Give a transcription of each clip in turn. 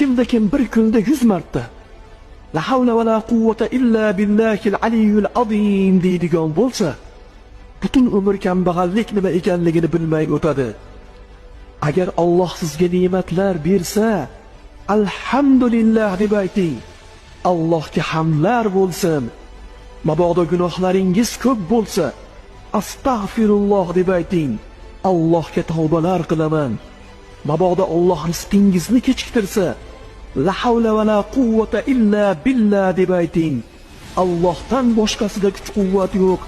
Kimda kim bir kunda 100 marta la havla va la quvvata illa billahil aliyyul azim deydigan bo'lsa, butun umr kambag'allik nima ekanligini bilmay o'tadi. Agar Alloh sizga ne'matlar bersa, alhamdulillah deb ayting. Allohga hamdlar bo'lsin. Mabodo gunohlaringiz ko'p bo'lsa, astag'firulloh deb ayting. Allohga tavbalar qilaman. Mabodo Alloh rizqingizni kechiktirsa, la havla va la quvvata illa billah deb ayting. Allohdan boshqasida kuch-quvvat yo'q.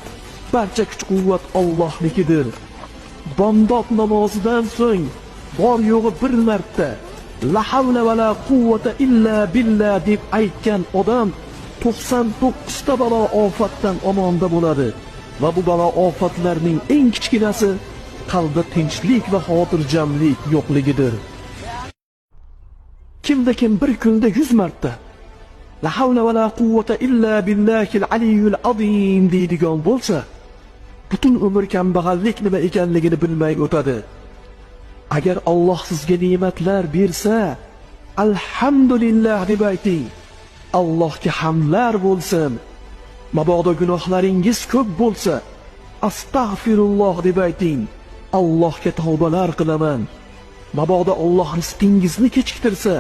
Barcha kuch-quvvat Allohnikidir. Bomdod namozidan so'ng bor yo'g'i bir marta la havla va la quvvata illa billah deb aytgan odam 99 ta balo ofatdan omonda bo'ladi. Va bu balo ofatlarning eng kichkinasi qalbda tinchlik va xotirjamlik yo'qligidir. Kimda kim bir kunda 100 marta la havla va la quvvata illa billahil aliyyul azim deydigan bo'lsa, butun umr kambag'allik nima ekanligini bilmay o'tadi. Agar Alloh sizga ne'matlar bersa, alhamdulillah deb ayting. Allohga hamdlar bo'lsin. Mabodo gunohlaringiz ko'p bo'lsa, astag'firulloh deb ayting. Allohga tavbalar qilaman. Mabodo Alloh rizqingizni kechiktirsa,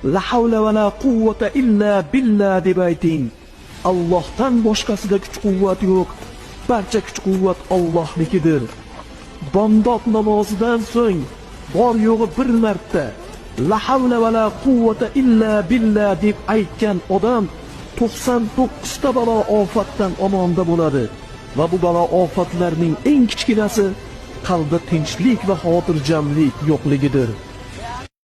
la havla va la quvvata illa billah deb ayting. Allohdan boshqasida kuch-quvvat yo'q. Barcha kuch-quvvat Allohnikidir. Bomdod namozidan so'ng bor yo'g'i bir marta la havla va la quvvata illa billah deb aytgan odam 99 ta balo ofatdan omonda bo'ladi. Va bu balo ofatlarning eng kichkinasi qalbda tinchlik va xotirjamlik yo'qligidir.